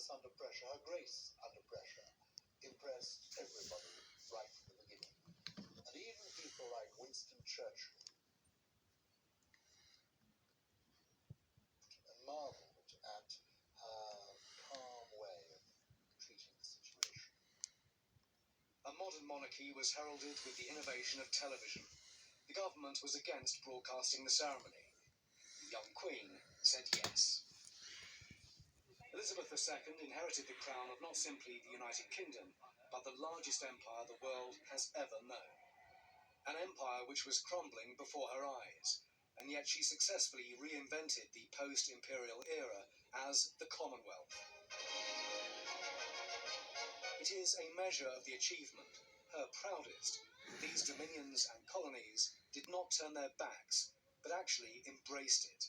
Highness under pressure, Her Grace under pressure, impressed everybody right from the beginning. And even people like Winston Churchill marveled at her calm way of treating the situation. A modern monarchy was heralded with the innovation of television. The government was against broadcasting the ceremony. The young Queen said yes. Elizabeth II inherited the crown of not simply the United Kingdom, but the largest empire the world has ever known. An empire which was crumbling before her eyes, and yet she successfully reinvented the post-imperial era as the Commonwealth. It is a measure of the achievement, her proudest. These dominions and colonies did not turn their backs, but actually embraced it.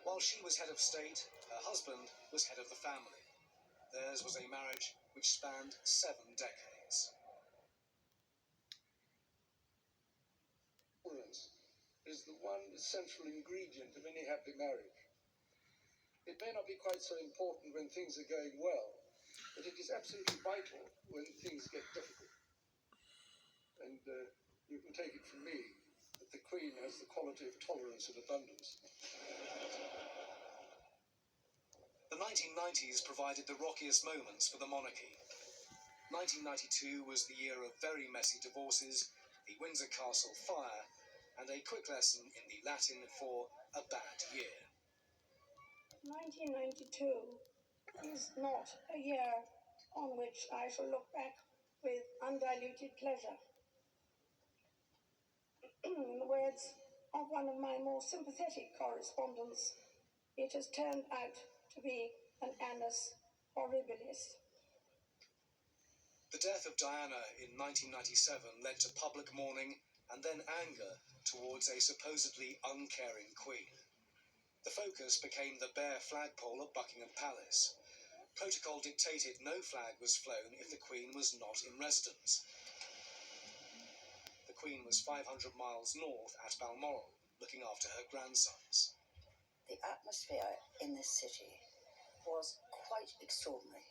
While she was head of state, her husband was head of the family. Theirs was a marriage which spanned 7 decades. Tolerance is the one essential ingredient of any happy marriage. It may not be quite so important when things are going well, but it is absolutely vital when things get difficult. And you can take it from me that the Queen has the quality of tolerance in abundance. The 1990s provided the rockiest moments for the monarchy. 1992 was the year of very messy divorces, the Windsor Castle fire, and a quick lesson in the Latin for a bad year. 1992 is not a year on which I shall look back with undiluted pleasure. In the words of one of my more sympathetic correspondents, it has turned out to be an annus horribilis. The death of Diana in 1997 led to public mourning and then anger towards a supposedly uncaring queen. The focus became the bare flagpole at Buckingham Palace. Protocol dictated no flag was flown if the Queen was not in residence. The Queen was 500 miles north at Balmoral, looking after her grandsons. The atmosphere in this city was quite extraordinary.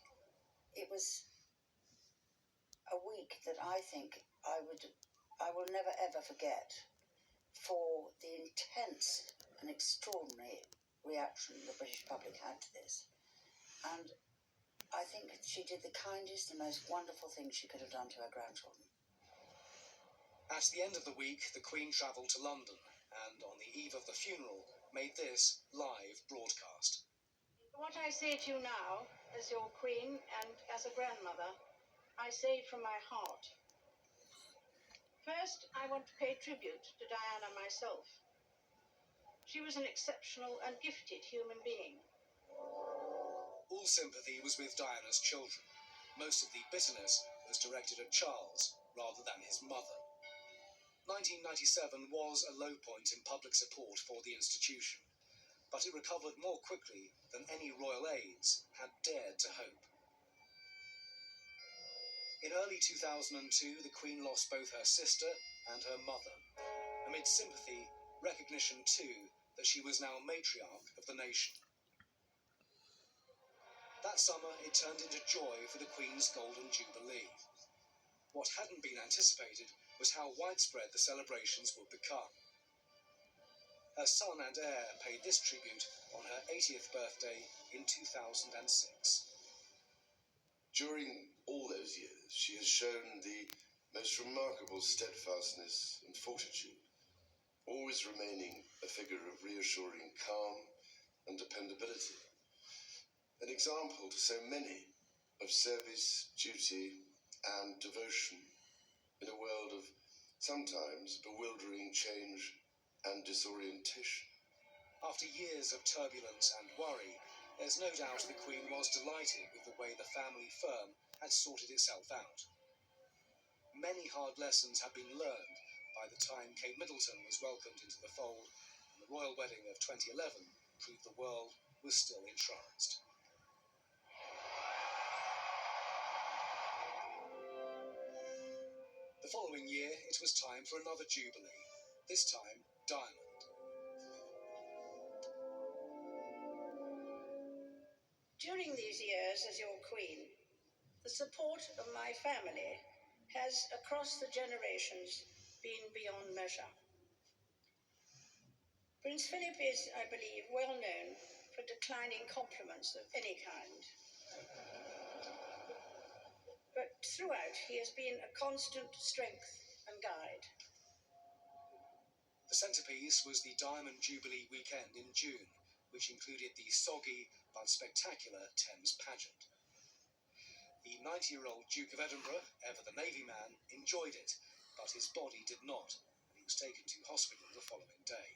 It was a week that I think I will never ever forget for the intense and extraordinary reaction the British public had to this. And I think she did the kindest and most wonderful thing she could have done to her grandchildren. At the end of the week, the Queen travelled to London and, on the eve of the funeral, made this live broadcast. What I say to you now, as your Queen and as a grandmother, I say it from my heart. First, I want to pay tribute to Diana myself. She was an exceptional and gifted human being. All sympathy was with Diana's children. Most of the bitterness was directed at Charles rather than his mother. 1997 was a low point in public support for the institution, but it recovered more quickly than any royal aides had dared to hope. In early 2002, the Queen lost both her sister and her mother. Amid sympathy, recognition too that she was now matriarch of the nation. That summer, it turned into joy for the Queen's Golden Jubilee. What hadn't been anticipated was how widespread the celebrations would become. Her son and heir paid this tribute on her 80th birthday in 2006. During all those years, she has shown the most remarkable steadfastness and fortitude, always remaining a figure of reassuring calm and dependability. An example to so many of service, duty, and devotion in a world of sometimes bewildering change and disorientation. After years of turbulence and worry, there's no doubt the Queen was delighted with the way the family firm had sorted itself out. Many hard lessons had been learned by the time Kate Middleton was welcomed into the fold, and the royal wedding of 2011 proved the world was still entranced. The following year, it was time for another jubilee, this time diamond. During these years as your Queen, the support of my family has, across the generations, been beyond measure. Prince Philip is, I believe, well known for declining compliments of any kind. But throughout, he has been a constant strength and guide. The centrepiece was the Diamond Jubilee weekend in June, which included the soggy but spectacular Thames pageant. The 90-year-old Duke of Edinburgh, ever the Navy man, enjoyed it, but his body did not, and he was taken to hospital the following day.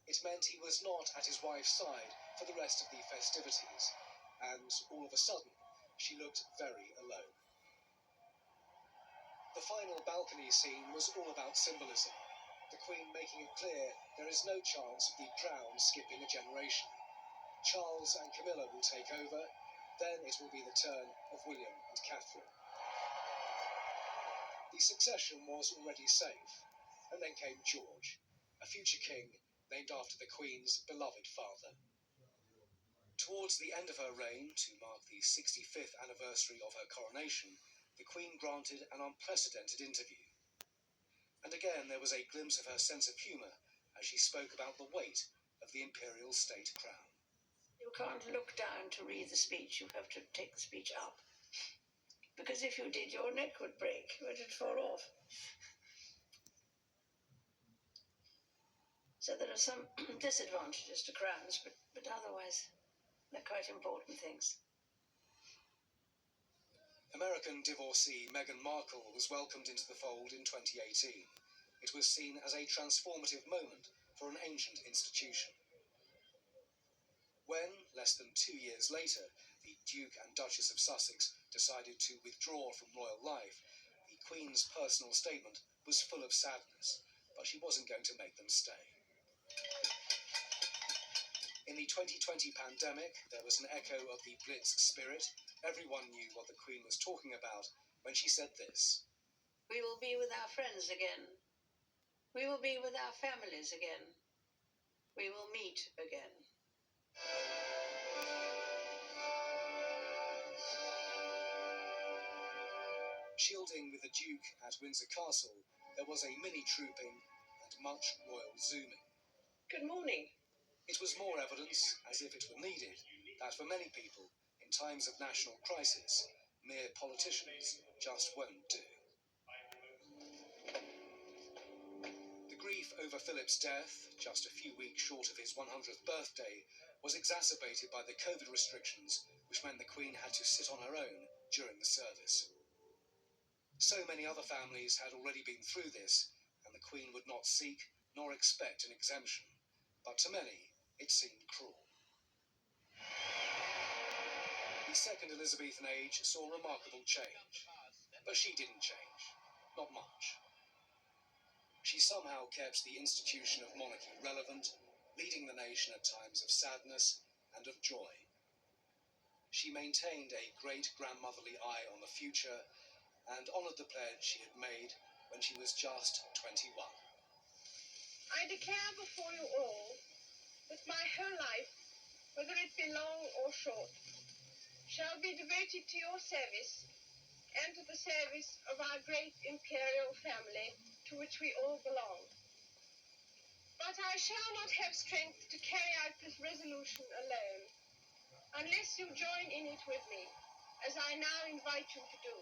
It meant he was not at his wife's side for the rest of the festivities, and all of a sudden, she looked very alone. The final balcony scene was all about symbolism, the Queen making it clear there is no chance of the crown skipping a generation. Charles and Camilla will take over, then it will be the turn of William and Catherine. The succession was already safe, and then came George, a future king named after the Queen's beloved father. Towards the end of her reign, to mark the 65th anniversary of her coronation, the Queen granted an unprecedented interview. And again there was a glimpse of her sense of humour as she spoke about the weight of the imperial state crown. You can't look down to read the speech, you have to take the speech up. Because if you did, your neck would break, it would fall off. So there are some disadvantages to crowns, but otherwise they're quite important things. American divorcee Meghan Markle was welcomed into the fold in 2018. It was seen as a transformative moment for an ancient institution. When, less than 2 years later, the Duke and Duchess of Sussex decided to withdraw from royal life, the Queen's personal statement was full of sadness, but she wasn't going to make them stay. In the 2020 pandemic, there was an echo of the Blitz spirit. Everyone knew what the Queen was talking about when she said this. We will be with our friends again. We will be with our families again. We will meet again. Shielding with the Duke at Windsor Castle, there was a mini-trooping and much royal zooming. Good morning. It was more evidence, as if it were needed, that for many people, in times of national crisis, mere politicians just won't do. The grief over Philip's death, just a few weeks short of his 100th birthday, was exacerbated by the COVID restrictions, which meant the Queen had to sit on her own during the service. So many other families had already been through this, and the Queen would not seek nor expect an exemption. But to many, it seemed cruel. The Second Elizabethan age saw remarkable change, but she didn't change, not much. She somehow kept the institution of monarchy relevant, leading the nation at times of sadness and of joy. She maintained a great-grandmotherly eye on the future and honoured the pledge she had made when she was just 21. I declare before you all that my whole life, whether it be long or short, shall be devoted to your service and to the service of our great imperial family to which we all belong. But I shall not have strength to carry out this resolution alone, unless you join in it with me, as I now invite you to do.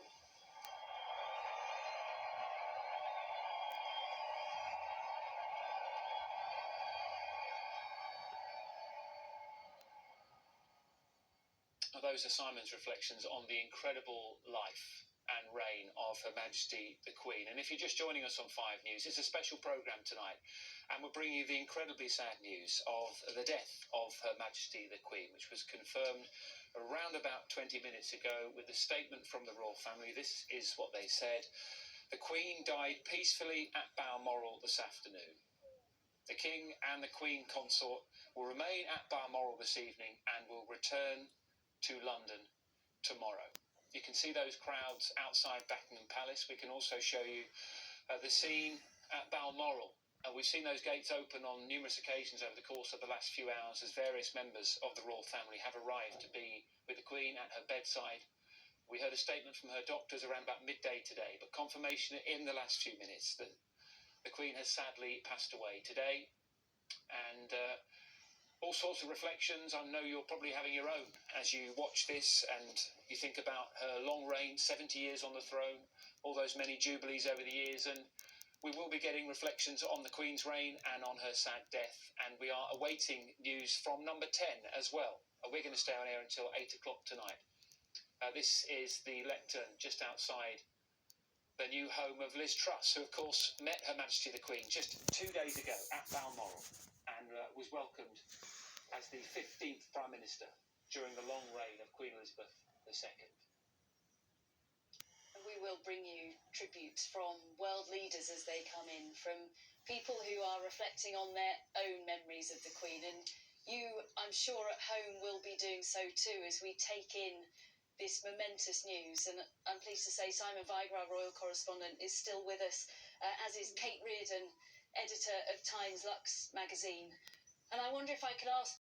Those are Simon's reflections on the incredible life and reign of Her Majesty the Queen. And if you're just joining us on 5 News, it's a special programme tonight, and we're bringing you the incredibly sad news of the death of Her Majesty the Queen, which was confirmed around about 20 minutes ago with a statement from the royal family. This is what they said. The Queen died peacefully at Balmoral this afternoon. The King and the Queen Consort will remain at Balmoral this evening and will return to London tomorrow. You can see those crowds outside Buckingham Palace. We can also show you the scene at Balmoral We've seen those gates open on numerous occasions over the course of the last few hours as various members of the royal family have arrived to be with the Queen at her bedside. We heard a statement from her doctors around about midday today, but confirmation in the last few minutes that the Queen has sadly passed away today. And all sorts of reflections. I know you're probably having your own as you watch this and you think about her long reign, 70 years on the throne, all those many jubilees over the years, and we will be getting reflections on the Queen's reign and on her sad death, and we are awaiting news from number 10 as well. We're going to stay on air until 8 o'clock tonight. This is the lectern just outside the new home of Liz Truss, who of course met Her Majesty the Queen just 2 days ago at Balmoral and was welcomed as the 15th Prime Minister during the long reign of Queen Elizabeth II. We will bring you tributes from world leaders as they come in, from people who are reflecting on their own memories of the Queen. And you, I'm sure, at home will be doing so too as we take in this momentous news. And I'm pleased to say Simon Viger, our royal correspondent, is still with us, as is Kate Reardon, editor of Times Lux magazine. And I wonder if I could ask